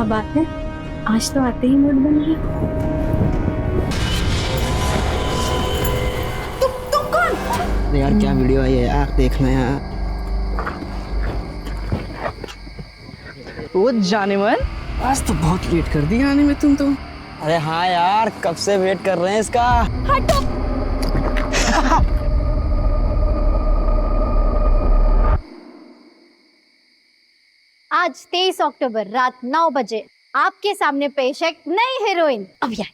बात है, आज तो आते ही मूड बन गया। तुम कौन? अरे यार क्या वीडियो आई है यार, देखना यार। वो जाने मन, आज तो बहुत लेट कर दिया आने में तुम तो। अरे हाँ यार, कब से वेट कर रहे हैं इसका। हटो। आज 23 अक्टूबर रात 9 बजे आपके सामने पेश है एक नई हीरोइन अभियान।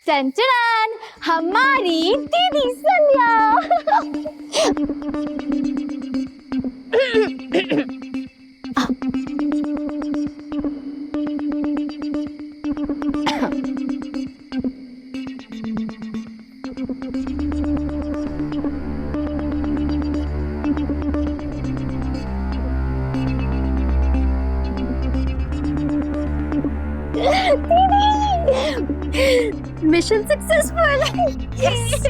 चंचन, हमारी दीदी संध्या। Mission successful. यस।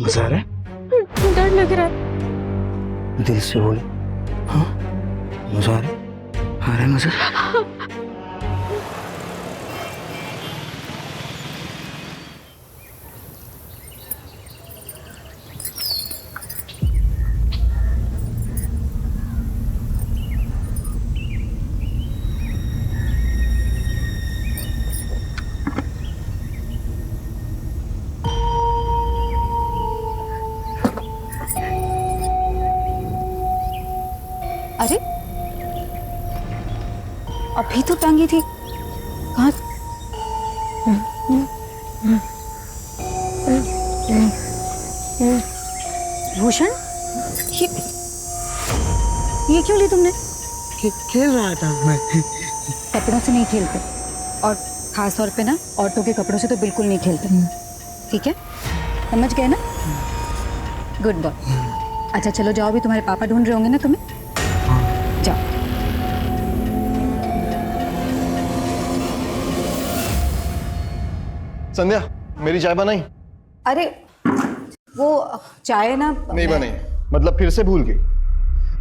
मजा आ रहा है? डर लग रहा है। दिल से बोले। हाँ मजा आ रहा है? आ रहा है मजा? अरे अभी तो टांगी थी, कहाँ? भूषण, ये क्यों ली तुमने? खेल रहा था मैं। कपड़ों से नहीं खेलते, और खास तौर पे ना औरतों के कपड़ों से तो बिल्कुल नहीं खेलते। ठीक है, समझ गए ना? Good boy. अच्छा चलो जाओ, भी तुम्हारे पापा ढूंढ रहे होंगे ना तुम्हें। जाओ। संध्या, मेरी चाय बनाई? अरे वो चाय ना नहीं बनाई मतलब फिर से भूल गई?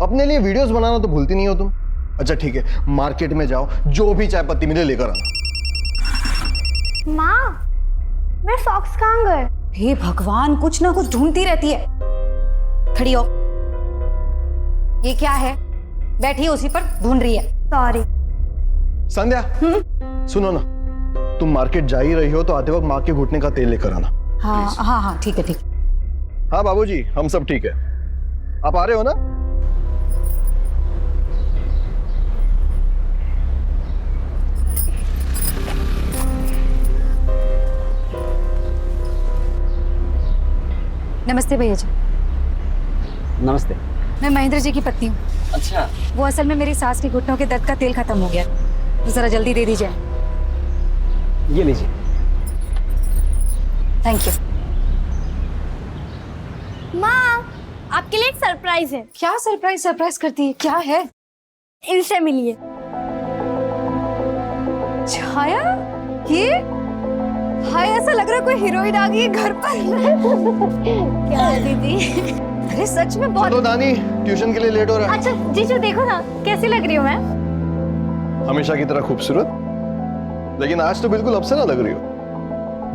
अपने लिए वीडियोस बनाना तो भूलती नहीं हो तुम। अच्छा ठीक है, मार्केट में जाओ, जो भी चाय पत्ती मिले लेकर आना। माँ, मेरे सॉक्स कहाँ गए? हे भगवान, कुछ ना कुछ ढूंढती रहती है। खड़ी हो। ये क्या है? बैठी है उसी पर, ढूंढ रही है। सॉरी। संध्या सुनो ना, तुम मार्केट जा ही रही हो तो आते वक्त माँ के घुटने का तेल लेकर आना। हाँ हाँ हाँ ठीक है ठीक। हाँ बाबूजी, हम सब ठीक है। आप आ रहे हो ना? नमस्ते भैया जी। नमस्ते। मैं महेंद्र जी की पत्नी हूँ। अच्छा। वो असल में मेरी सास के घुटनों के दर्द का तेल खत्म हो गया, तो जरा जल्दी दे दीजिए। ये लीजिए। Thank you. माँ, आपके लिए एक सरप्राइज है। क्या सरप्राइज सरप्राइज करती है? क्या है? इनसे मिलिए। छाया, ये हाय, ऐसा लग रहा है कोई हीरोइन आ गई है घर पर। क्या दीदी? अरे सच में बहुत। चलो दानी, ट्यूशन के लिए लेट हो रहा है। अच्छा जीजू देखो ना कैसी लग रही हूँ मैं। हमेशा की तरह खूबसूरत, लेकिन आज तो बिल्कुल अप्सरा लग रही हो।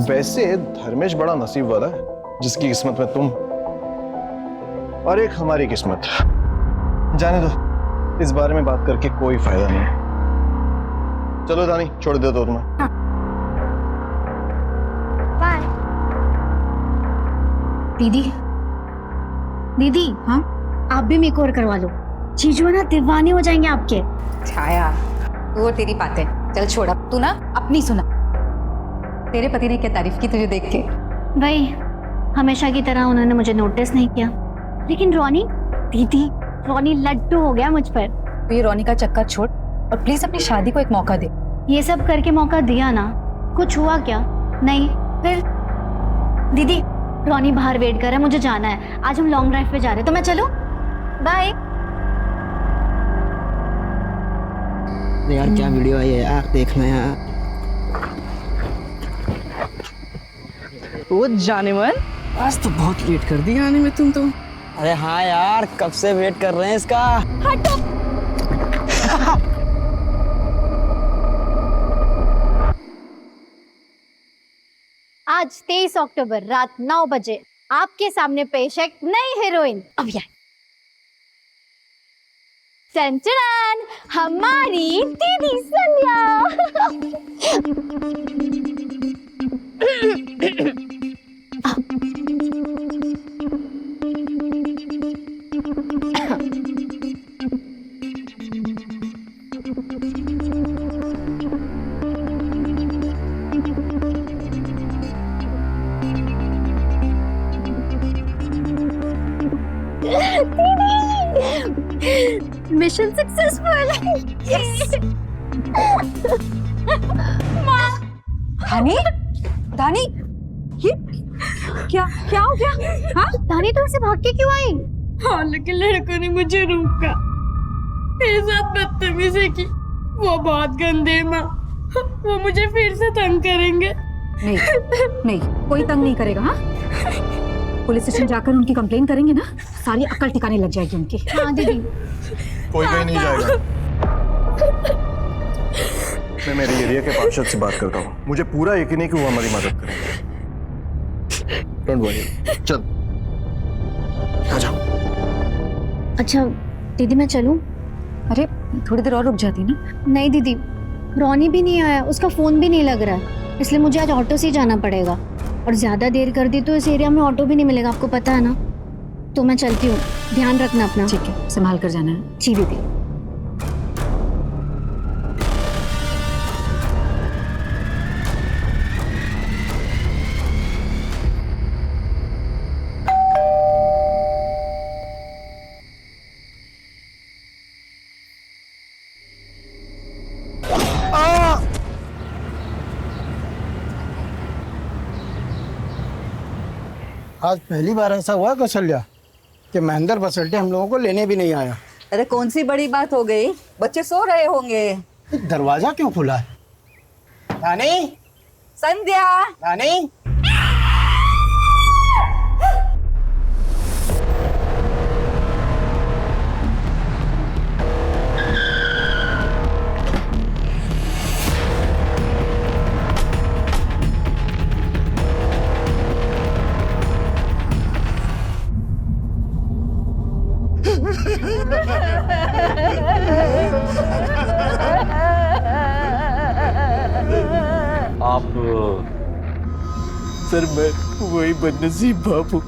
वैसे धर्मेश बड़ा नसीब वाला है जिसकी किस्मत में तुम और एक हमारी किस्मत। जाने दो, इस बारे में बात करके कोई फायदा नहीं है। चलो दानी, छोड़ दे दो तुम्हें। बाय। दीदी, दीदी, हाँ आप भी मेकओवर करवा लो। जीजू ना दीवाने हो जाएंगे आपके। छाया, वो तेरी बातें चल छोड़ा, तू ना अपनी सुना। तेरे पति ने क्या तारीफ की तुझे देख के? भाई हमेशा की तरह उन्होंने मुझे नोटिस नहीं किया, लेकिन रोनी, दीदी रोनी लड्डू हो गया मुझ पर। तो ये रोनी का चक्कर छोड़ और प्लीज अपनी शादी को एक मौका दे। ये सब करके मौका दिया ना, कुछ हुआ क्या? नहीं। फिर दीदी, रोनी बाहर वेट कर रहा है, मुझे जाना है। आज हम लॉन्ग ड्राइव पे जा रहे हैं, तो मैं चलूं? बाय। यार क्या वीडियो आई है यार, देखना यार। ओ जाने मन, आज तो बहुत लेट कर दिया आने में तुम तो। अरे हाँ यार, कब से वेट कर रहे हैं इसका। आज 23 अक्टूबर रात 9 बजे आपके सामने पेश है एक नई हीरोइन। अब यार चंचन, हमारी दीदी संध्या। Mission successful. धानी, धानी, ये क्या क्या हो गया? हाँ, धानी तुम से भाग के क्यों आई? हाँ, लेकिन लड़कों ने मुझे रोका, मेरे साथ बदतमीजी की। वो बहुत गंदे माँ, वो मुझे फिर से तंग करेंगे। नहीं नहीं, कोई तंग नहीं करेगा। हाँ, पुलिस स्टेशन जाकर उनकी कंप्लेन करेंगे ना, सारी अक्ल ठिकाने लग जाएगी उनकी। हाँ दीदी। कोई कहीं नहीं जाएगा। मैं मेरे एरिया के पार्षद से बात करता हूँ, मुझे पूरा यकीन है कि वो हमारी मदद करेंगे। डोंट वरी, चल आ जाओ। अच्छा दीदी मैं चलूं? अरे थोड़ी देर और रुक जाती ना। नहीं दीदी, रॉनी भी नहीं आया, उसका फोन भी नहीं लग रहा है, इसलिए मुझे आज ऑटो से ही जाना पड़ेगा। और ज्यादा देर कर दी तो इस एरिया में ऑटो भी नहीं मिलेगा, आपको पता है ना। तो मैं चलती हूँ, ध्यान रखना अपना। ठीक है, संभाल कर जाना है। जी दीदी। आज पहली बार ऐसा हुआ कौशल्या कि महेंद्र बसल्टे हम लोगों को लेने भी नहीं आया। अरे कौन सी बड़ी बात हो गई, बच्चे सो रहे होंगे। दरवाजा क्यों खुला है? रानी, संध्या, रानी। आप सर मैं वही बदनसीब बाप हूँ।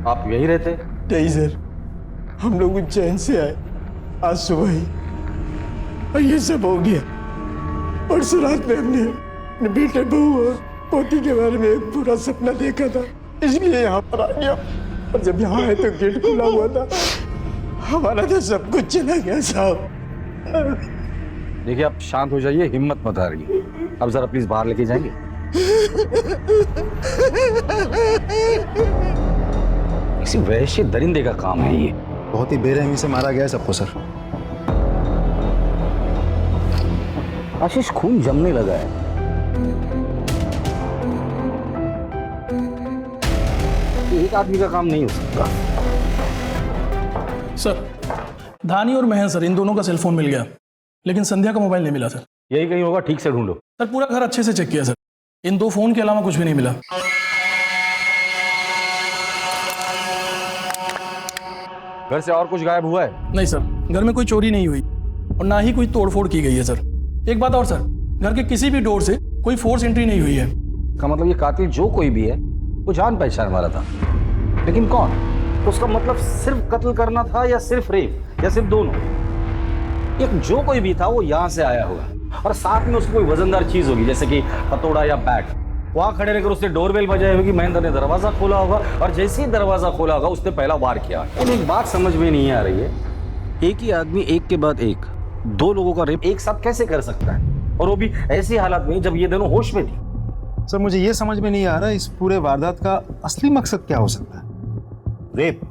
आप यही रहते? नहीं सर, हम लोग उज्जैन से आए आज सुबह ही और ये सब हो गया। परसों रात में हमने अपने बेटे बहू और पोती के बारे में एक पूरा सपना देखा था, इसलिए यहाँ पर आ गया। और जब यहाँ आए तो गेट खुला हुआ था, हमारा तो सब कुछ चला गया साहब। देखिए आप शांत हो जाइए, हिम्मत मत हारिए। अब जरा प्लीज बाहर लेके जाएंगे। किसी वैश्य दरिंदे का काम है ये। बहुत ही बेरहमी से मारा गया है सबको सर। आशीष, खून जमने लगा है। एक आदमी का काम नहीं हो सकता। सर धानी और महन सर, इन दोनों का सेलफोन मिल गया, लेकिन संध्या का मोबाइल नहीं मिला सर। यही कहीं होगा, ठीक से ढूंढो। सर पूरा घर अच्छे से चेक किया सर, इन 2 फोन के अलावा कुछ भी नहीं मिला। घर से और कुछ गायब हुआ है? नहीं सर, घर में कोई चोरी नहीं हुई और ना ही कोई तोड़फोड़ की गई है सर। एक बात और सर, घर के किसी भी डोर से कोई फोर्स एंट्री नहीं हुई है। का मतलब ये कातिल जो कोई भी है वो जान पहचान वाला था, लेकिन कौन? तो उसका मतलब सिर्फ कत्ल करना था या सिर्फ रेप या सिर्फ दोनों? एक जो कोई भी था वो यहाँ से आया होगा और साथ में उसको कोई वजनदार चीज होगी, जैसे कि हथौड़ा या बैट। वहां खड़े रहकर उसने डोरबेल बजाई होगी, महेंद्र ने दरवाजा खोला होगा और जैसे ही दरवाजा खोला होगा उसने पहला वार किया। एक बात समझ में नहीं आ रही है, एक ही आदमी एक के बाद एक 2 लोगों का रेप एक साथ कैसे कर सकता है, और वो भी ऐसी हालत में जब ये दोनों होश में थी। सर मुझे ये समझ में नहीं आ रहा इस पूरे वारदात का असली मकसद क्या हो सकता है, रेप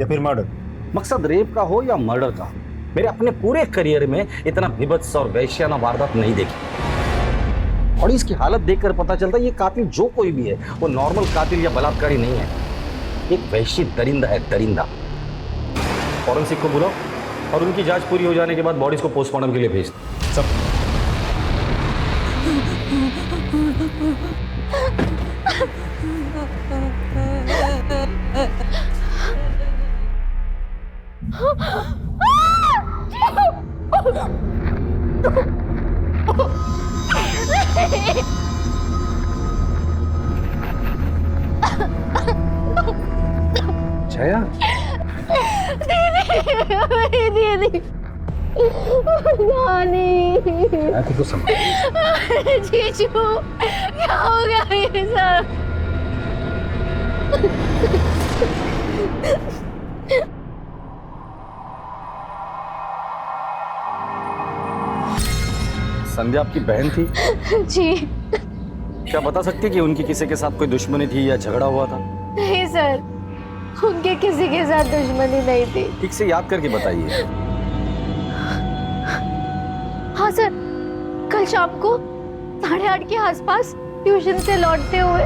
या फिर मर्डर? मकसद रेप का हो या मर्डर का, मेरे अपने पूरे करियर में इतना विभत्स और वैश्याना वारदात नहीं देखी। और इसकी हालत देखकर पता चलता है ये कातिल जो कोई भी है वो नॉर्मल कातिल या बलात्कारी नहीं है, एक वहशी दरिंदा है, दरिंदा। फॉरेंसिक को बुलाओ और उनकी जांच पूरी हो जाने के बाद बॉडीज को पोस्टमार्टम के लिए भेज दो। सब छाया, दीदी मैं तो समझ जीजू क्या हो गया ये सब? संध्या आपकी बहन थी? जी क्या बता सकती कि उनकी किसी के साथ कोई दुश्मनी थी या झगड़ा हुआ था? नहीं सर, उनके किसी के साथ दुश्मनी नहीं थी। ठीक से याद करके बताइए। हाँ सर, कल शाम को 8:30 के आसपास ट्यूशन से लौटते हुए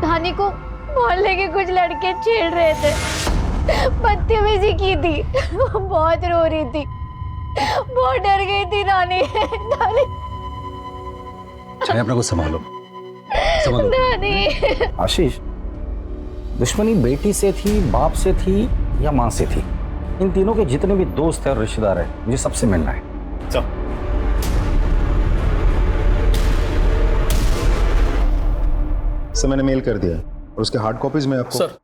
धानी को मोहल्ले के कुछ लड़के छेड़ रहे थे, बदतमीजी की थी। वो बहुत रो रही थी, बहुत डर गई थी धानी। छाया, अपने को संभालो, संभालो। धानी। आशीष, दुश्मनी बेटी से थी, बाप से थी या मां से थी? इन तीनों के जितने भी दोस्त हैं और रिश्तेदार हैं, मुझे सबसे मिलना है। चल। सर मैंने मेल कर दिया और उसके हार्ड कॉपीज में आपको। सर,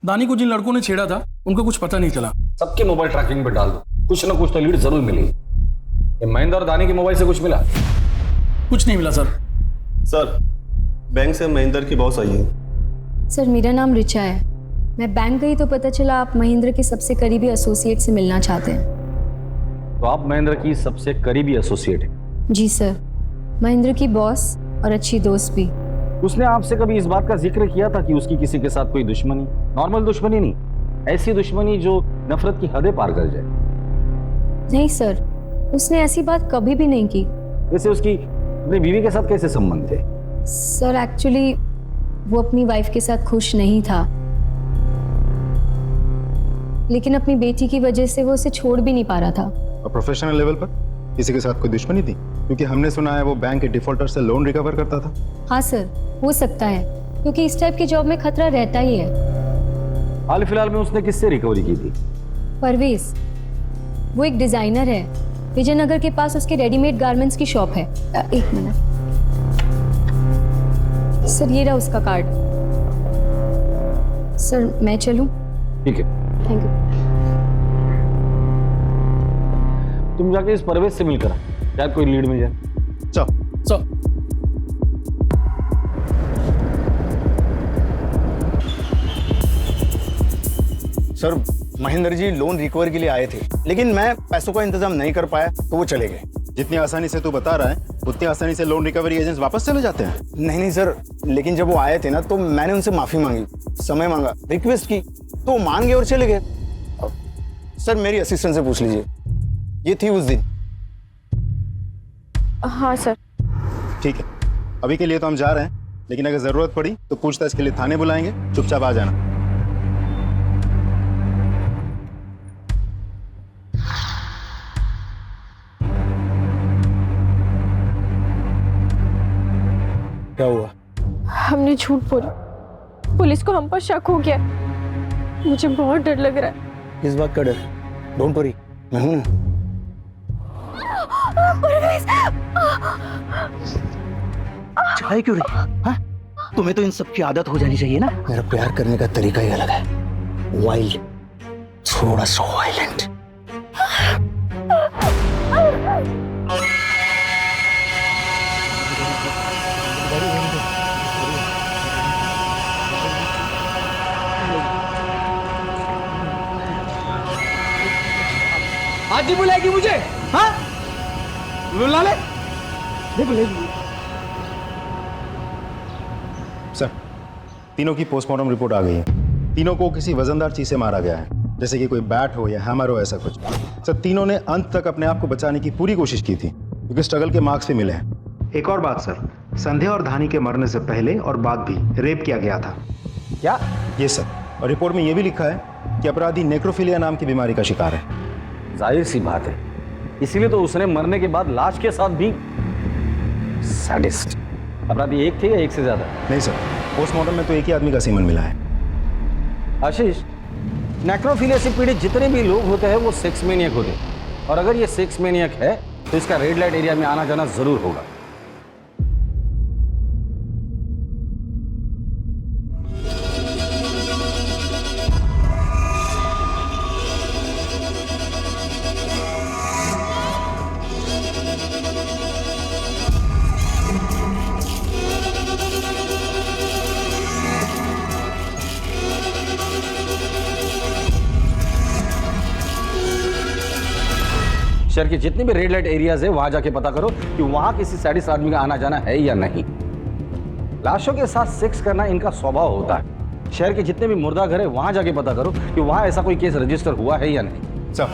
दानी को जिन लड़कों ने छेड़ा था उनको कुछ पता नहीं चला। सबके मोबाइल ट्रैकिंग पे डाल दो, कुछ ना कुछ तो लीड जरूर मिलेगी। ये महेंद्र और दानी के मोबाइल से कुछ मिला? कुछ नहीं मिला सर। सर, बैंक से महेंद्र की बॉस आई है। सर, मेरा नाम रिचा है। मैं बैंक गई तो पता चला आप महेंद्र के सबसे करीबी एसोसिएट से मिलना चाहते हैं। तो आप महेंद्र की सबसे करीबी एसोसिएट हैं? जी सर, महेंद्र की बॉस और अच्छी दोस्त भी। उसने आपसे कभी इस बात का जिक्र किया था कि उसकी किसी के साथ कोई दुश्मनी? नॉर्मल दुश्मनी नहीं, ऐसी दुश्मनी जो नफरत की हदें पार कर जाए। नहीं सर, उसने ऐसी बात कभी भी नहीं की। वैसे उसकी अपनी बीवी के साथ कैसे संबंध थे? सर, एक्चुअली वो अपनी वाइफ के साथ खुश नहीं था, लेकिन अपनी बेटी की वजह से वो उसे छोड़ भी नहीं पा रहा था। और प्रोफेशनल लेवल पर किसी के साथ कोई दुश्मनी थी? क्योंकि हमने सुना है वो बैंक के डिफॉल्टर से लोन रिकवर करता था। हाँ सर, हो सकता है, क्योंकि इस टाइप की जॉब में खतरा रहता ही है। हाल फिलहाल में उसने किससे रिकवरी की थी? परवेज, वो एक डिजाइनर है, विजयनगर के पास उसके रेडीमेड गारमेंट्स की शॉप है। एक मिनट सर, ये रहा उसका कार्ड। सर, मैं चलूं? ठीक है, थैंक यू। तुम जाके इस परवेज से मिलकर शायद कोई लीड मिल जाए। चल sir. Sir, Mahendra ji loan recover के लिए आए थे, लेकिन मैं पैसों का इंतजाम नहीं कर पाया तो वो चले गए। जितनी आसानी से तू बता रहा है उतनी आसानी से लोन रिकवरी एजेंट्स वापस चले जाते हैं? नहीं सर, लेकिन जब वो आए थे ना तो मैंने उनसे माफी मांगी, समय मांगा, रिक्वेस्ट की, तो वो मान गए और चले गए। सर, मेरी असिस्टेंट से पूछ लीजिए, ये थी उस दिन। हाँ सर। ठीक है, अभी के लिए तो हम जा रहे हैं, लेकिन अगर जरूरत पड़ी तो पूछताछ के लिए थाने बुलाएंगे, चुपचाप आ जाना। क्या हुआ? हमने झूठ बोला, पुलिस को हम पर शक हो गया। मुझे बहुत डर लग रहा है। किस बात का डर? डोंट वरी, मैं हूं ना। छाई क्यों रही? हाँ? तुम्हें तो इन सब की आदत हो जानी चाहिए ना। मेरा प्यार करने का तरीका ही अलग है, वाइल्ड, थोड़ा सा वायलेंट। आज ही बुलाएगी मुझे? हाँ, बुला ले। सर, तीनों की पोस्टमार्टम रिपोर्ट आ गई है। तीनों को किसी वजनदार चीज से मारा गया है, जैसे कि कोई बैट हो या हैमर हो, ऐसा कुछ। सर, तीनों ने अंत तक अपने आप को बचाने की पूरी कोशिश की थी, क्योंकि स्ट्रगल के मार्क्स भी मिले हैं। एक और बात सर, संध्या और धानी के मरने से पहले और बाद भी रेप किया गया था। क्या? ये सर, और रिपोर्ट में यह भी लिखा है कि अपराधी नेक्रोफिलिया नाम की बीमारी का शिकार है। जाहिर सी बात है, इसीलिए तो उसने मरने के बाद लाश के साथ भी सैडिस्ट। अपराधी एक थे या एक से ज्यादा? नहीं सर, पोस्टमार्टम में तो एक ही आदमी का सीमन मिला है। आशीष, नेक्रोफिलिया से पीड़ित जितने भी लोग होते हैं वो सेक्स मैनियक होते हैं, और अगर ये सेक्स मैनियक है तो इसका रेड लाइट एरिया में आना जाना जरूर होगा। शहर के जितने भी रेड लाइट एरियाज है वहां जाके पता करो कि वहां किसी सैडिस्ट आदमी का आना जाना है या नहीं। लाशों के साथ सेक्स करना इनका स्वभाव होता है। शहर के जितने भी मुर्दा घर है वहां जाके पता करो कि वहां ऐसा कोई केस रजिस्टर हुआ है या नहीं। सर,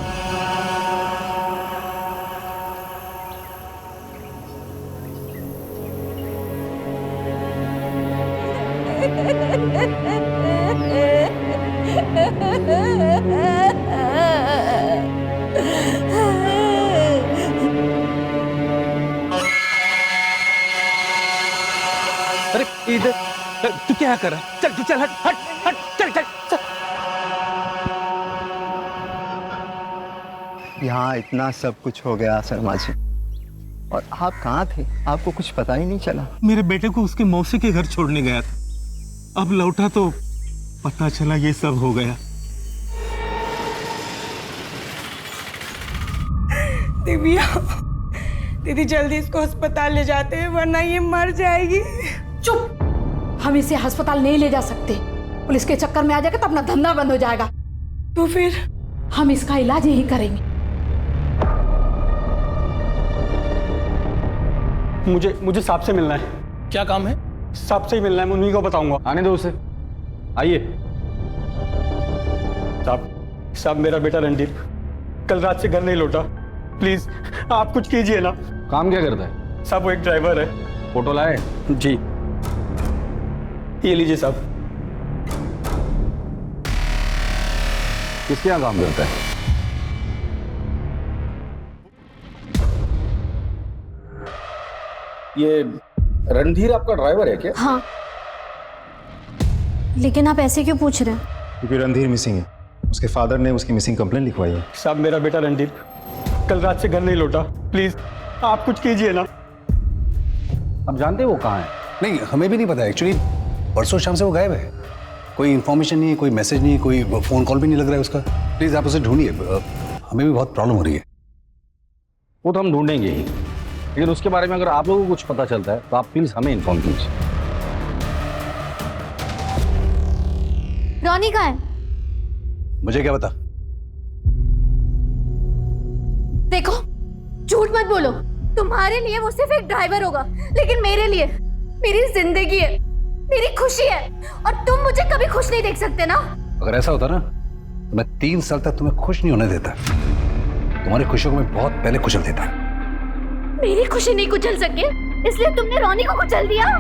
अरे इधर तू क्या कर रहा है? चल तू चल, हट हट हट, चल चल चल। यहाँ इतना सब कुछ हो गया शर्मा जी, और आप कहाँ थे? आपको कुछ पता ही नहीं चला। मेरे बेटे को उसके मौसी के घर छोड़ने गया था, अब लौटा तो पता चला ये सब हो गया। दिव्या, दीदी जल्दी इसको अस्पताल ले जाते हैं वरना ये मर जाएगी। चुप, हम इसे अस्पताल नहीं ले जा सकते। पुलिस के चक्कर में आ जाएगा तो अपना धंधा बंद हो जाएगा। तो फिर हम इसका इलाज यही करेंगे। मुझे साहब से मिलना है। क्या काम है? साहब से ही मिलना है, मैं उन्हीं को बताऊंगा। आने दो उसे, आइए। साहब मेरा बेटा रणदीप कल रात से घर नहीं लौटा, प्लीज आप कुछ कीजिए ना। काम क्या करता है? साहब वो एक ड्राइवर है। फोटो लाए? जी, ये लीजिए साहब। किसके यहाँ काम करता है? ये रणधीर आपका ड्राइवर है क्या? हाँ, लेकिन आप ऐसे क्यों पूछ रहे हैं? क्योंकि रणधीर मिसिंग है, उसके फादर ने उसकी मिसिंग कंप्लेन लिखवाई है। साहब मेरा बेटा रणदीप कल रात से घर नहीं लौटा, प्लीज आप कुछ कीजिए ना। आप जानते हैं वो कहाँ है? नहीं, हमें भी नहीं पता एक्चुअली। परसों शाम से वो गायब है, कोई इन्फॉर्मेशन नहीं है, कोई मैसेज नहीं है, कोई फोन कॉल भी नहीं लग रहा है उसका। प्लीज आप उसे ढूंढिए, हमें भी बहुत प्रॉब्लम हो रही है। वो तो हम ढूंढेंगे ही, लेकिन उसके बारे में अगर आप लोगों को कुछ पता चलता है तो आप प्लीज हमें इन्फॉर्म कीजिए। रॉनी कहाँ है? मुझे क्या पता। देखो, झूठ मत बोलो। तुम्हारे लिए वो सिर्फ एक ड्राइवर होगा, लेकिन मेरे लिए मेरी जिंदगी है, मेरी खुशी है, और तुम मुझे कभी खुश नहीं देख सकते ना। अगर ऐसा होता ना तो मैं 3 साल तक तुम्हें खुश नहीं होने देता। तुम्हारी खुशियों को मैं बहुत पहले कुचल देता। मेरी खुशी नहीं कुचल सके, इसलिए तुमने रॉनी को कुचल दिया।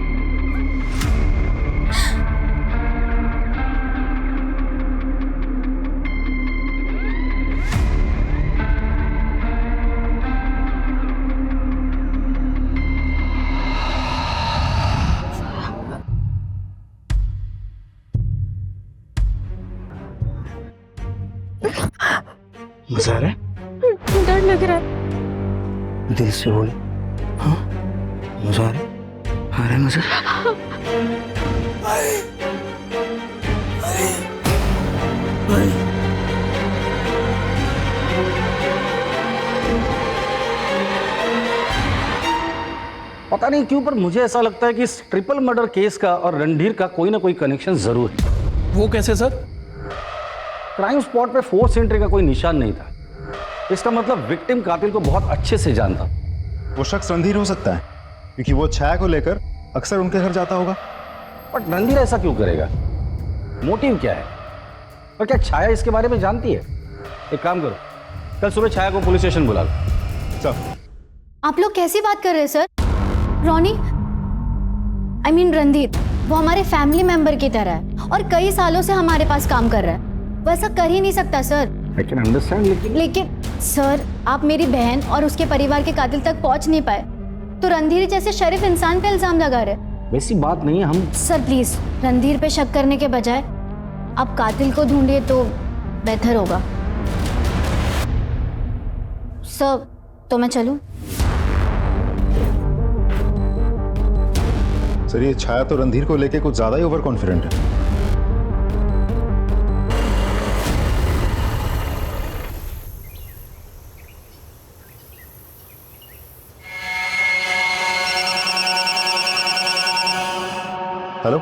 मजा आ रहा है? डर लग रहा है। दिल से बोले। हाँ, मजा आ रहा है? आ रहा है मजा? पता नहीं क्यों पर मुझे ऐसा लगता है कि इस ट्रिपल मर्डर केस का और रणधीर का कोई ना कोई कनेक्शन जरूर है। वो कैसे सर? क्राइम स्पॉट पे फोर्स एंट्री का कोई निशान नहीं था। इसका मतलब विक्टिम कातिल को बहुत अच्छे से जानता। वो शख्स रणधीर हो सकता है क्योंकि वो छाया को लेकर अक्सर उनके घर जाता होगा। बट रणधीर ऐसा क्यों करेगा? मोटिव क्या है? और क्या छाया इसके बारे में जानती है? एक काम करो, कल सुबह छाया को पुलिस स्टेशन बुला लो। आप लोग कैसी बात कर रहे हैं sir? Ronnie, I mean Randhir, वो हमारे फैमिली मेंबर की तरह है और कई सालों से हमारे पास काम कर रहा है। वो ऐसा कर ही नहीं सकता सर। आई कैन अंडरस्टैंड, लेकिन सर, आप मेरी बहन और उसके परिवार के कातिल तक पहुंच नहीं पाए तो रणधीर जैसे शरीफ इंसान पे इल्जाम लगा रहे। वैसी बात नहीं है। हम सर प्लीज, रणधीर पे शक करने के बजाय आप कातिल को ढूंढिए तो बेहतर होगा। सर, तो मैं चलूं? सर ये छाया तो रणधीर को लेके कुछ ज्यादा ही ओवर कॉन्फिडेंट है। हेलो,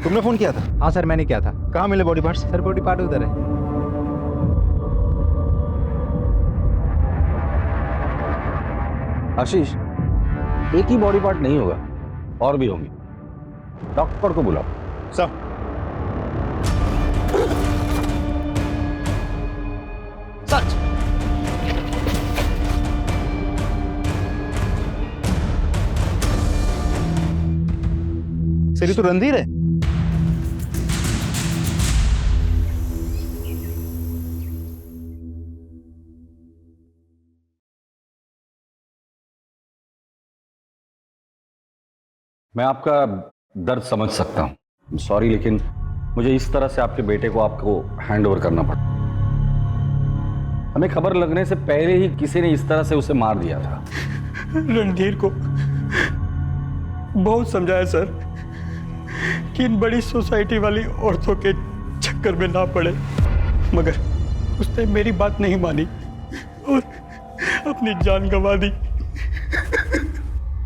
तुमने फोन किया था? हाँ सर, मैंने किया था। कहाँ मिले body parts? Sir body part उधर है। आशीष, एक ही बॉडी पार्ट नहीं होगा, और भी होंगे। डॉक्टर को बुलाओ। सर सच सर, ये तो रणधीर है। मैं आपका दर्द समझ सकता हूँ, सॉरी, लेकिन मुझे इस तरह से आपके बेटे को आपको हैंड ओवर करना पड़ा। हमें खबर लगने से पहले ही किसी ने इस तरह से उसे मार दिया था। रणधीर को बहुत समझाया सर कि इन बड़ी सोसाइटी वाली औरतों के चक्कर में ना पड़े, मगर उसने मेरी बात नहीं मानी और अपनी जान गंवा दी।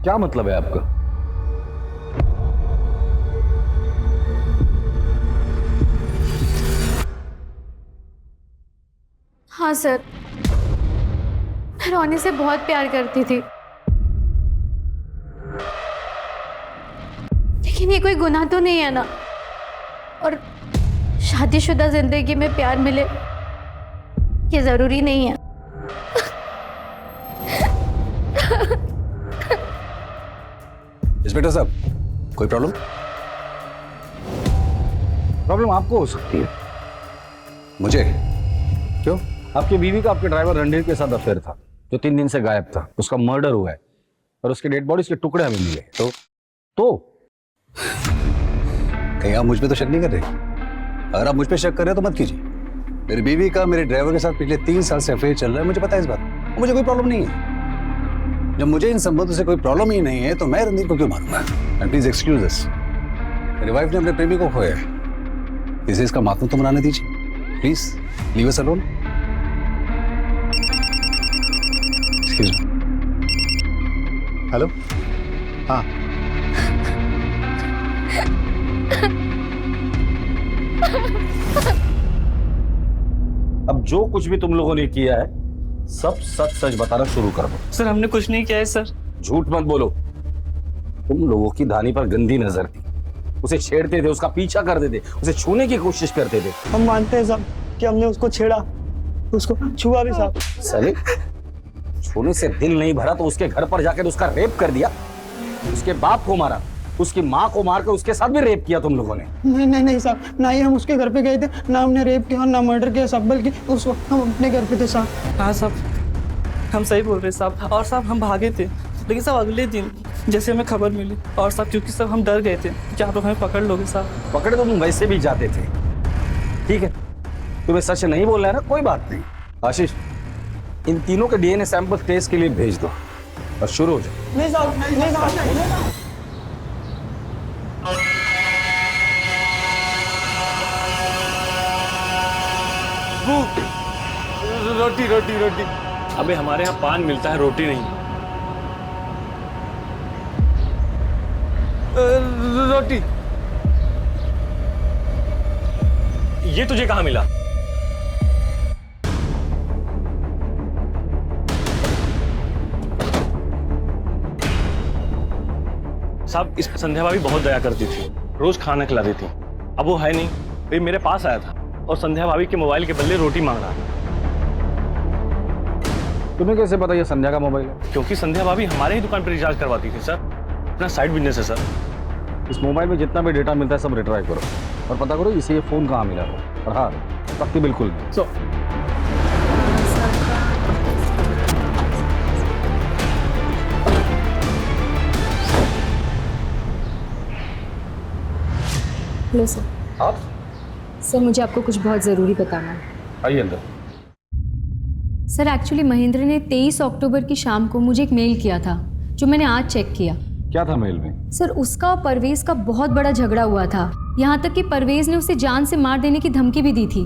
क्या मतलब है आपका? हाँ सर, मैं रोनी से बहुत प्यार करती थी, लेकिन ये कोई गुनाह तो नहीं है ना। और शादीशुदा जिंदगी में प्यार मिले ये जरूरी नहीं है। इंस्पेक्टर साहब, कोई प्रॉब्लम? प्रॉब्लम आपको हो सकती है। मुझे? क्यों? आपकी बीवी का आपके ड्राइवर रणधीर के साथ अफेयर था, जो 3 दिन से गायब था। उसका मर्डर हुआ है और उसके डेड बॉडीज के टुकड़े हमें मिले। तो कहीं आप मुझ पे तो शक नहीं कर रहे? अगर आप मुझ पे शक कर रहे हो तो मत कीजिए। मेरी बीवी का मेरे ड्राइवर के साथ पिछले 3 साल से अफेयर चल रहा है, मुझे पता है इस बात। मुझे कोई प्रॉब्लम नहीं है। जब मुझे इन संबंधों से कोई प्रॉब्लम ही नहीं है तो मैं रणधीर को क्यों मारूंगा? एंड प्लीज एक्सक्यूज दिस, मेरी वाइफ ने अपने प्रेमी को खोया है, इसे इसका मातम तो मनाने दीजिए। Please leave us alone. Hello, हाँ, अब जो कुछ भी तुम लोगों ने किया है सब सच सच बताना शुरू कर दो। सर हमने कुछ नहीं किया है सर। झूठ मत बोलो। तुम लोगों की धानी पर गंदी नजर थी, उसे छेड़ते थे, उसका पीछा करते थे, उसे छूने की कोशिश करते थे। हम मानते हैं साहब कि हमने उसको छेड़ा, उसको छुआ भी साहब। सली, छूने से दिल नहीं भरा तो उसके घर पर जाकर उसका रेप कर दिया, उसके बाप को मारा, उसकी माँ को मार कर उसके साथ भी रेप किया तुम लोगों ने। नहीं साहब, ना ही हम उसके घर पे गए थे, ना हमने रेप किया और ना मर्डर किया साहब, बल्कि उस वक्त हम अपने घर पे थे साहब। हाँ साहब, हम सही बोल रहे साहब। और साहब हम भागे थे, लेकिन साहब अगले दिन जैसे हमें खबर मिली और साहब क्योंकि साहब हम डर गए थे कि आप लोग हमें पकड़ लोगे साहब। पकड़े तो तुम वैसे भी जाते थे। ठीक है, तुम्हें सच नहीं बोलना है ना, कोई बात नहीं। आशीष, इन तीनों के डीएनए सैंपल टेस्ट के लिए भेज दो और शुरू हो जाओ। नहीं साहब, नहीं साहब। रोटी रोटी रोटी। अबे हमारे यहाँ पान मिलता है, रोटी नहीं। रोटी। ये तुझे कहाँ मिला? साहब इस संध्या भाभी बहुत दया करती थी, रोज खाना खिलाती थी। अब वो है नहीं, फिर मेरे पास आया था और संध्या भाभी के मोबाइल के बदले रोटी मांग रहा था। तुम्हें कैसे पता ये संध्या का मोबाइल है? क्योंकि संध्या भाभी हमारे ही दुकान पर रिचार्ज करवाती थी सर, अपना साइड बिजनेस है सर। इस मोबाइल में जितना भी डेटा मिलता है सब रिट्राई करो और पता करो इसे ये फोन कहाँ मिला था। और हाँ, सख्ती बिल्कुल नहीं। Hello sir. आप? सर मुझे आपको कुछ बहुत ज़रूरी बताना है। आइए अंदर। सर एक्चुअली महेंद्र ने 23 अक्टूबर की शाम को मुझे एक मेल किया था जो मैंने आज चेक किया। क्या था मेल में? सर उसका और परवेज का बहुत बड़ा झगड़ा हुआ था, यहाँ तक कि परवेज ने उसे जान से मार देने की धमकी भी दी थी।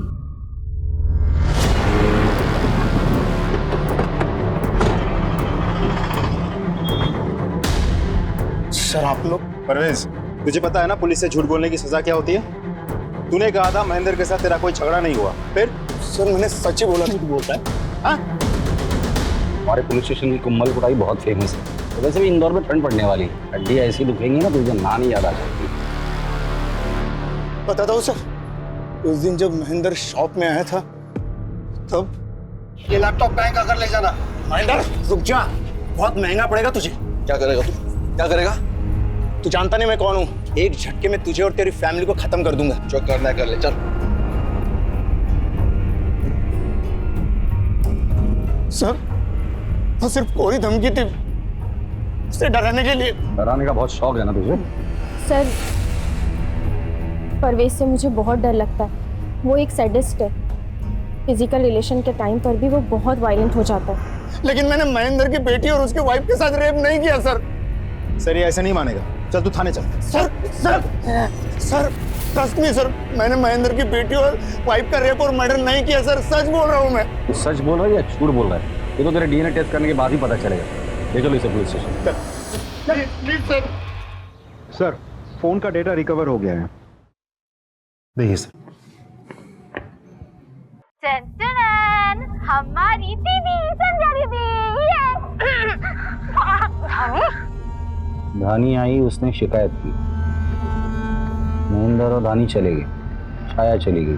सर आप लोग? परवेज, तुझे पता है ना पुलिस से झूठ बोलने की सजा क्या होती है? तूने कहा था महेंद्र के साथ तेरा कोई झगड़ा नहीं हुआ, फिर? सर मैंने सच ही बोला। झूठ बोलता है? हाँ? हमारे पुलिस स्टेशन की कुम्भल कुटाई बहुत फेमस है। तो वैसे भी इंदौर में ठंड पड़ने वाली है, हड्डी ऐसी दुखेंगी ना तुझे ना नहीं याद आ सकती। बताता हूँ सर, उस दिन जब महेंद्र शॉप में आया था तब ये लैपटॉप बैंक अगर ले जाना। महेंद्र रुक जा, बहुत महंगा पड़ेगा तुझे। क्या करेगा तू? क्या करेगा? तू जानता नहीं मैं कौन हूँ। एक झटके में तुझे और तेरी फैमिली को खत्म कर दूंगा। जो करना है कर ले, चल। सर वो सिर्फ कोई धमकी थी, उसे डराने के लिए। डराने का बहुत शौक है ना तुझे? सर परवेज से मुझे बहुत डर लगता है, वो एक सैडिस्ट है। फिजिकल रिलेशन के टाइम पर भी वो बहुत वायलेंट हो जाता है। लेकिन मैंने महेंद्र की बेटी और उसके वाइफ के साथ रेप नहीं किया सर। सर ये ऐसे नहीं मानेगा, चल तू थाने चल। सर ट्रस्ट मी सर, मैंने महेंद्र की बेटी और वाइफ का रेप और मर्डर नहीं किया सर, सच बोल रहा हूँ मैं। तू सच बोल रहा है या झूठ बोल रहा है? ये तो तेरे डीएनए टेस्ट करने के बाद ही पता चलेगा। ले चलो इसे police station. Please sir. Sir phone का डेटा रिकवर हो गया है, देखिए सर। हमारी दीदी संध्या दीदी। धानी आई, उसने शिकायत की। महेंद्र और धानी चले गए, छाया चली गई,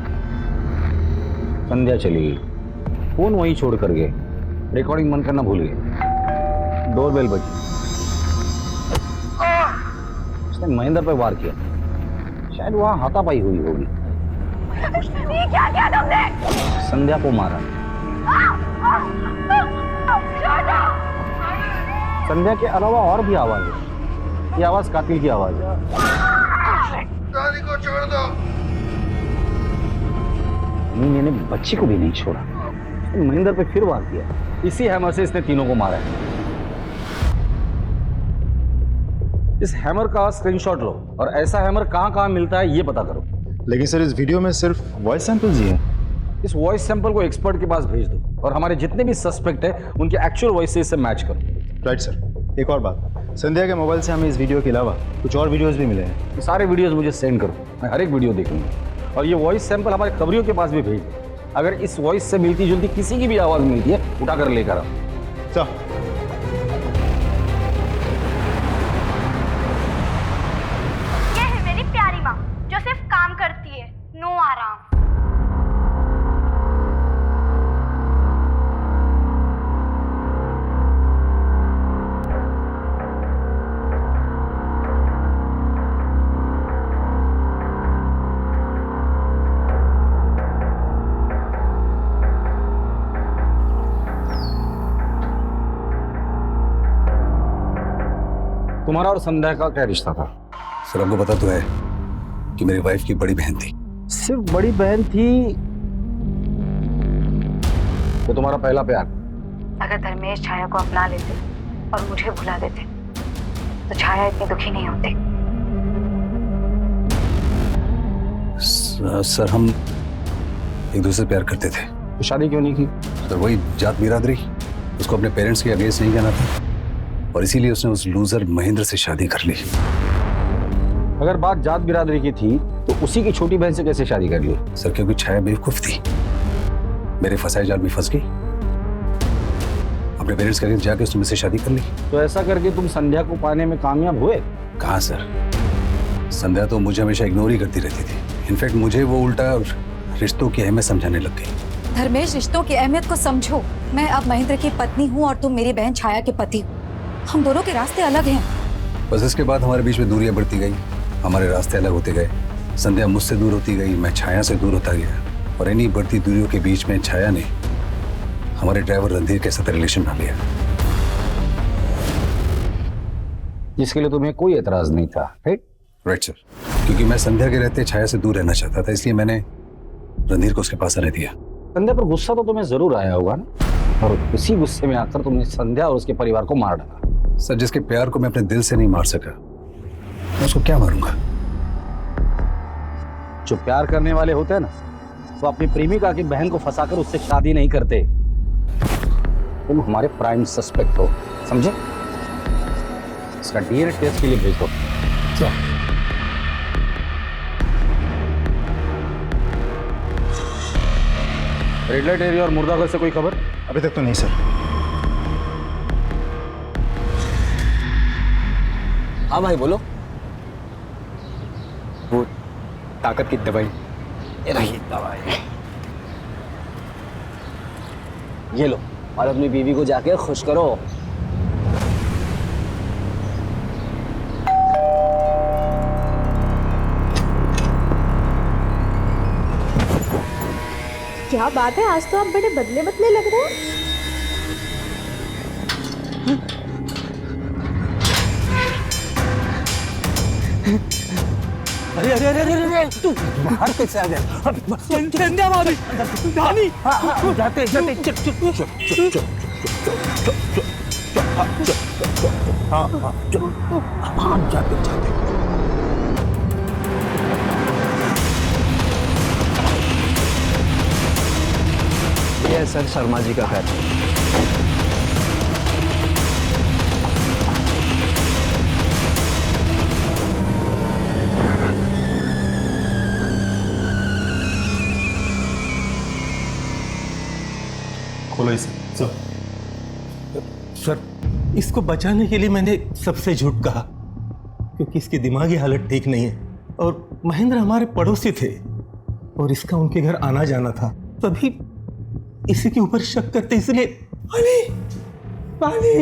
संध्या चली गई, फोन वहीं छोड़ कर गए, रिकॉर्डिंग बंद करना भूल गए। डोरबेल बजी, उसने महेंद्र पर वार किया। शायद वहां हाथापाई हुई होगी। ये क्या किया तुमने? संध्या को मारा। संध्या के अलावा और भी आवाज है, ये आवाज कातिल की आवाज है। दादी को छोड़ दो। मैंने बच्ची को भी नहीं छोड़ा, महेंद्र पे फिर वार किया। इसी हैमर से इसने तीनों को मारा है। इस हैमर का स्क्रीनशॉट लो और ऐसा हैमर कहां कहां मिलता है ये पता करो। लेकिन सर इस वीडियो में सिर्फ वॉइस सैंपल्स ही हैं। इस वॉइस सैंपल को एक्सपर्ट के पास भेज दो और हमारे जितने भी सस्पेक्ट है उनके एक्चुअल वॉइस से इससे मैच करो। Right sir. एक और बात, संध्या के मोबाइल से हमें इस वीडियो के अलावा कुछ और वीडियोस भी मिले हैं। ये सारे वीडियोस मुझे सेंड करो, मैं हर एक वीडियो देखूंगा। और ये वॉइस सैंपल हमारे खबरियों के पास भी भेज दो। अगर इस वॉइस से मिलती जुलती किसी की भी आवाज मिलती है उठाकर लेकर आओ। चल। ये है मेरी प्यारी माँ जो सिर्फ काम करती है, नो आराम। तुम्हारा और संध्या का क्या रिश्ता था? सर आपको पता तो है कि मेरी वाइफ की बड़ी बहन थी। सिर्फ बड़ी बहन थी? वो तुम्हारा पहला प्यार? अगर धर्मेश छाया को अपना लेते और मुझे भुला देते तो छाया इतनी दुखी नहीं होती। सर हम एक दूसरे से प्यार करते थे। तो शादी क्यों नहीं की? सर वही जात बिरादरी, उसको अपने पेरेंट्स के अगेंस्ट नहीं कहना था और इसीलिए उसने उस लूजर महेंद्र से शादी कर ली। अगर बात जात बिरादरी की थी तो उसी की छोटी बहन से कैसे शादी कर ली? सर क्योंकि छाया बेवकूफ थी, मेरे फंसाए जाल में फंस गई, अपने पेरेंट्स के अगेंस्ट जाके उसने मुझसे शादी कर ली। तो ऐसा करके तुम संध्या को पाने में कामयाब हुए? कहाँ सर, संध्या तो मुझे हमेशा इग्नोर ही करती रहती थी। इनफैक्ट मुझे वो उल्टा रिश्तों की अहमियत समझाने लग गई। धर्मेश, रिश्तों की अहमियत को समझो। मैं अब महेंद्र की पत्नी हूँ और तुम मेरी बहन छाया के पति। हम दोनों के रास्ते अलग हैं। बस इसके बाद हमारे बीच में दूरियां बढ़ती गई, हमारे रास्ते अलग होते गए। संध्या मुझसे दूर होती गई, मैं छाया से दूर होता गया, और इन्हीं बढ़ती दूरियों के बीच में छाया ने हमारे ड्राइवर रणधीर के साथ रिलेशन बना लिया, जिसके लिए तुम्हें कोई एतराज नहीं था, राइट सर। क्योंकि मैं संध्या के रहते छाया से दूर रहना चाहता था, इसलिए मैंने रणधीर को उसके पास आने दिया। संध्या पर गुस्सा तो तुम्हें जरूर आया होगा ना, और उसी गुस्से में आकर तुमने संध्या और उसके परिवार को मार डाला। सर, जिसके प्यार को मैं अपने दिल से नहीं मार सका, मैं उसको क्या मारूंगा? जो प्यार करने वाले होते हैं ना, तो अपनी प्रेमिका की बहन को फंसाकर उससे शादी नहीं करते। तुम हमारे प्राइम सस्पेक्ट हो, समझे? इसका डीएनए टेस्ट के लिए भेज दो। रेड लाइट एरिया और मुर्दाघर से कोई खबर? अभी तक तो नहीं सर। हाँ भाई बोलो। वो ताकत की दवाई, ये रही दवाई, ये लो और अपनी बीवी को जाके खुश करो। क्या बात है, आज तो आप बड़े बदले बदले लग रहे हैं। अरे अरे अरे अरे तू बाहर कैसे आ गया? संध्या भाभी, रानी, जाते जाते चुप चुप चुप चुप चुप हाँ हाँ हाँ जाते जाते। ये सर शर्मा जी का घर। खोलो इसे। सर, इसको बचाने के लिए मैंने सबसे झूठ कहा, क्योंकि इसकी दिमागी हालत ठीक नहीं है, और महेंद्र हमारे पड़ोसी थे और इसका उनके घर आना जाना था, तभी इसी के ऊपर शक करते, इसलिए। पानी पानी।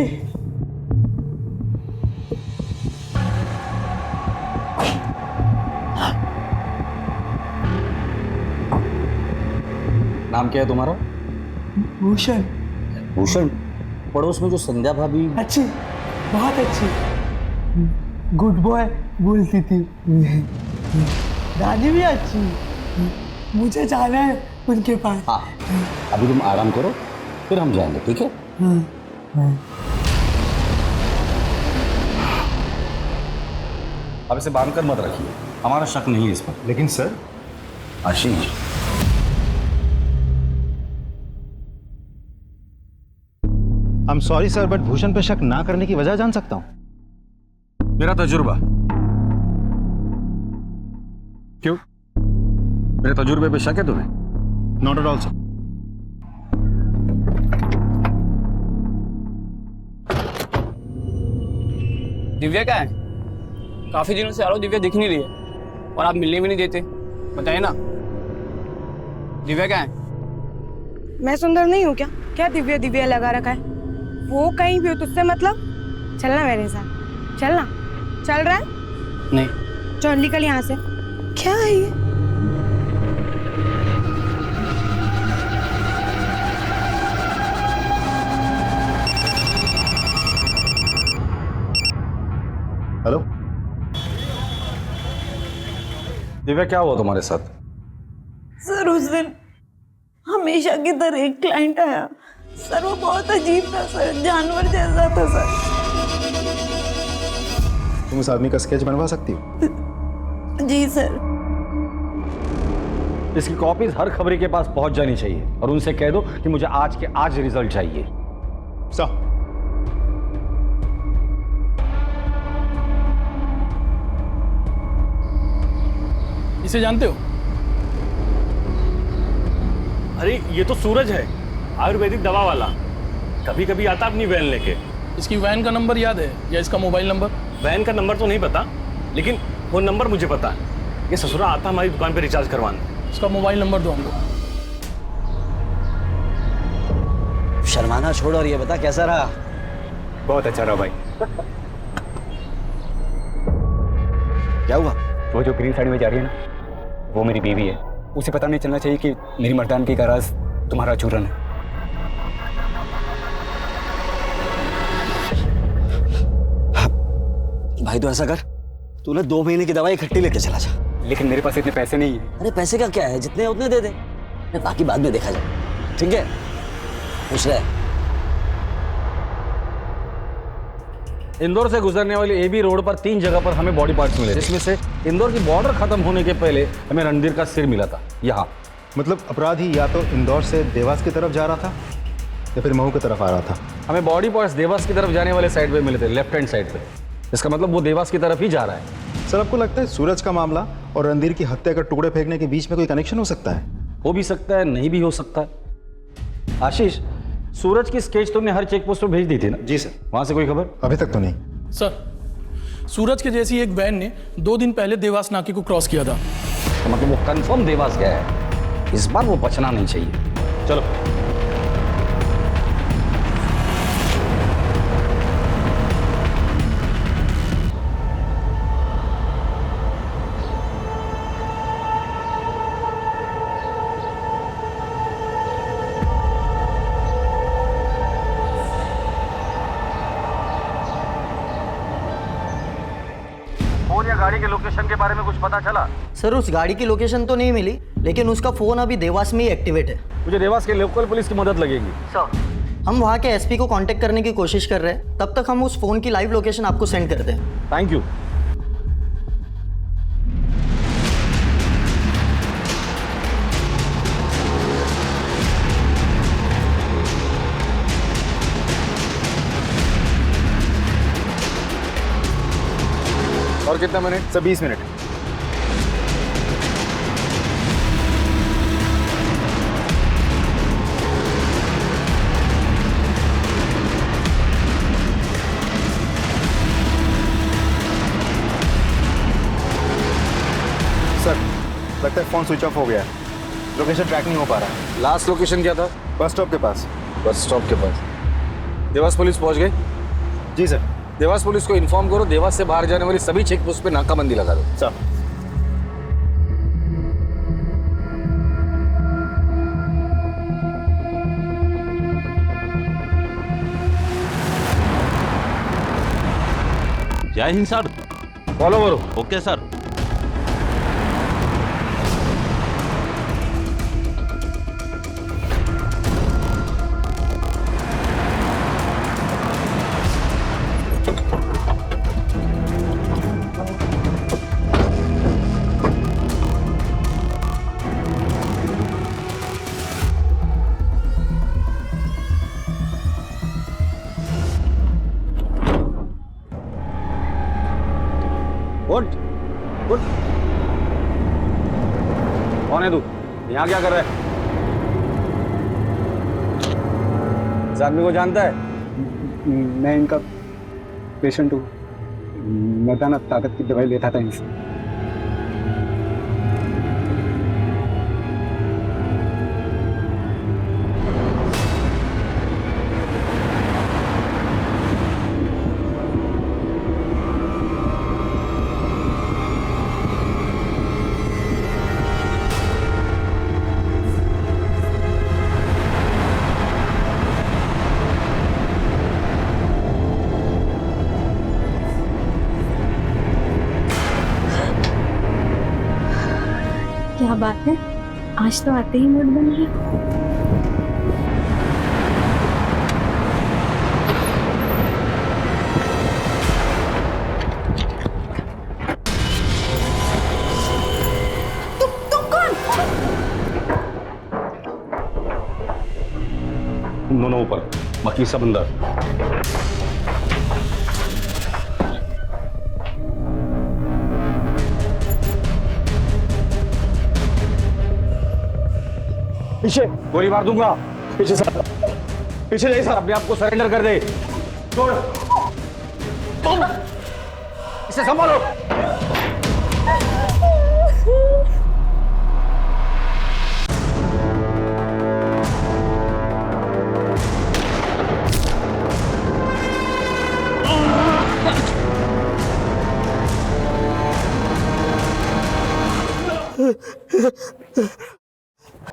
नाम क्या है तुम्हारा? भूषण। भूषण? पड़ोस में जो संध्या भाभी? अच्छी, बहुत अच्छी, गुड बॉय बोलती थी। दादी भी अच्छी। मुझे जाना है उनके पास। हाँ, अभी तुम आराम करो, फिर हम जाएंगे, ठीक है? अब इसे बांध कर मत रखिए, हमारा शक नहीं है इस पर। लेकिन sir. Ashish, I am sorry sir, but Bhushan पे शक ना करने की वजह जान सकता हूं? मेरा तजुर्बा। क्यों? मेरे तजुर्बे पे शक है तुम्हें? Not at all sir. Divya क्या है? काफी दिनों से आ रहा हूं, दिव्या दिख नहीं रही है, और आप मिलने भी नहीं देते। बताइए ना, दिव्या क्या है? मैं सुंदर नहीं हूँ क्या? क्या दिव्या दिव्या लगा रखा है? वो कहीं भी हो, तुझसे मतलब? चलना मेरे साथ, चलना। चल रहा है? नहीं। चल निकल यहाँ से। क्या है ये? हेलो दिव्या, क्या हुआ तुम्हारे साथ? सर, उस दिन हमेशा की तरह एक क्लाइंट आया सर, वो बहुत अजीब था सर, जानवर जैसा था सर। तुम उस आदमी का स्केच बनवा सकती हो? जी सर। इसकी कॉपीज हर खबरी के पास पहुंच जानी चाहिए, और उनसे कह दो कि मुझे आज के आज रिजल्ट चाहिए। सर, इसे जानते हो? अरे ये तो सूरज है, आयुर्वेदिक दवा वाला। कभी कभी आता अपनी वैन लेके। इसकी वैन का नंबर याद है या इसका मोबाइल नंबर? वैन का नंबर तो नहीं पता, लेकिन फोन नंबर मुझे पता है। ये ससुरा आता हमारी दुकान पे रिचार्ज करवाने। इसका मोबाइल नंबर दो हमको। शर्माना छोड़ और ये बता कैसा रहा? बहुत अच्छा रहा भाई। क्या हुआ? वो जो ग्रीन साड़ी में जा रही है ना, वो मेरी बीवी है। उसे पता नहीं चलना चाहिए कि मेरी मर्दानगी का राज तुम्हारा चूरन है। भाई तो ऐसा कर, तू ना 2 महीने की दवाई इकट्ठी लेके चला जा। लेकिन मेरे पास इतने पैसे नहीं है। अरे पैसे का क्या है, जितने उतने दे दे, बाकी बाद में देखा जाए, ठीक है? खुश रहे। इंदौर से गुजरने वाली एबी रोड पर 3 जगह पर हमें बॉडी पार्ट्स मिले, जिसमें से इंदौर की बॉर्डर खत्म होने के पहले हमें रणधीर का सिर मिला था यहाँ। मतलब अपराधी या तो इंदौर से देवास की तरफ जा रहा था या फिर महू की तरफ आ रहा था। हमें बॉडी पार्ट्स देवास की तरफ जाने वाले साइड पे मिले थे, लेफ्ट हैंड साइड पे। इसका मतलब वो देवास की तरफ ही जा रहा है। सर आपको लगता है सूरज का मामला और रणधीर की हत्या का टुकड़े फेंकने के बीच में कोई कनेक्शन हो सकता है? हो भी सकता है, नहीं भी हो सकता है। आशीष, सूरज की स्केच तुमने हर चेक पोस्ट पर भेज दी थी ना? जी सर। वहां से कोई खबर? अभी तक तो नहीं सर। सूरज के जैसी एक वैन ने 2 दिन पहले देवास नाके को क्रॉस किया था। तो मतलब वो कंफर्म देवास गया है। इस बार वो बचना नहीं चाहिए। चलो। गाड़ी के लोकेशन के बारे में कुछ पता चला? सर उस गाड़ी की लोकेशन तो नहीं मिली, लेकिन उसका फोन अभी देवास में ही एक्टिवेट है। मुझे देवास के लोकल पुलिस की मदद लगेगी। सर हम वहाँ के एसपी को कांटेक्ट करने की कोशिश कर रहे हैं, तब तक हम उस फोन की लाइव लोकेशन आपको सेंड कर दें। Thank you. और कितना मिनट? Sir 20 minute. सर लगता है फोन स्विच ऑफ हो गया है, लोकेशन ट्रैक नहीं हो पा रहा है। लास्ट लोकेशन क्या था? बस स्टॉप के पास। बस स्टॉप के पास। देवास पुलिस पहुंच गई? जी सर। देवास पुलिस को इन्फॉर्म करो, देवास से बाहर जाने वाली सभी चेक पोस्ट पे नाकाबंदी लगा दो। सर। जय हिंद सर। फॉलो करो। Okay sir. उठ उठ। कौन है तू? यहाँ क्या कर रहा है? इस आदमी को जानता है? मैं इनका पेशेंट हूँ। मर्दाना ताकत की दवाई लेता था इनसे। क्या बात है, आज तो आते ही मूड बन गया। तुम दोनों ऊपर, बाकी सब अंदर। पीछे गोली मार दूंगा। पीछे सर, पीछे जाइए सर। अपने आप को सरेंडर कर दे। छोड़। तुम इसे संभालो।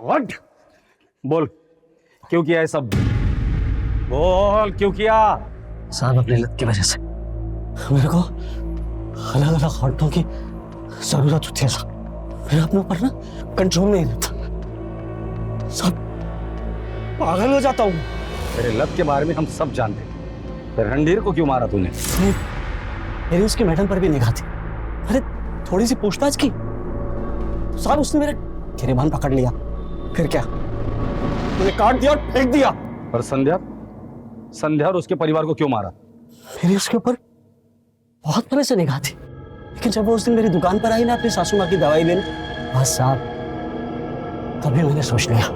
व्हाट? बोल, क्यों किया है सब? बोल, क्यों किया? साहब अपनी लत की वजह से मेरे को अलग अलग औरतों की जरूरत होती है साहब। मेरे अपने ऊपर ना कंट्रोल नहीं रहता साहब, पागल हो जाता हूँ। तेरे लत के बारे में हम सब जानते हैं। फिर रणधीर को क्यों मारा तूने? मेरी उसकी मैडम पर भी निगाह थी। अरे थोड़ी सी पूछताछ की साहब, उसने मेरे गिरेबान पकड़ लिया। फिर क्या, तूने काट दिया और फेंक दिया। और संध्या? संध्या और उसके परिवार को क्यों मारा? मेरी उसके ऊपर बहुत पहले से निगाह थी, लेकिन जब वो उस दिन मेरी दुकान पर आई ना अपनी सासू माँ की दवाई लेने, बस साहब तभी मैंने सोच लिया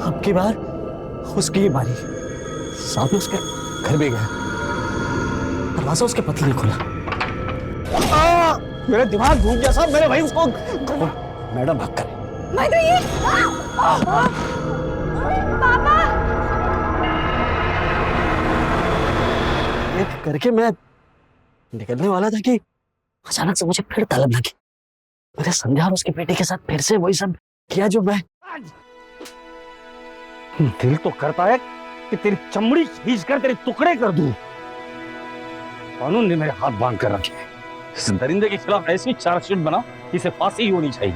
अब की बार उसकी ही बारी। साहब ने उसके घर भी गया, दरवाजा उसके पति ने खोला। मेरा दिमाग घूम गया साहब। मेरे भाई उसको मैडम भाग कर मैं तो ये पापा एक करके मैं निकलने वाला था कि अचानक से मुझे फिर तलब लगी। मैंने संध्या और उसके बेटे के साथ फिर से वही सब किया जो मैं। दिल तो करता है कि तेरी चमड़ी खींच कर तेरे टुकड़े कर दूं। कानून ने मेरे हाथ बांध कर रखे हैं। इस दरिंदे के खिलाफ ऐसी चार्जशीट बना, इसे फांसी ही होनी चाहिए।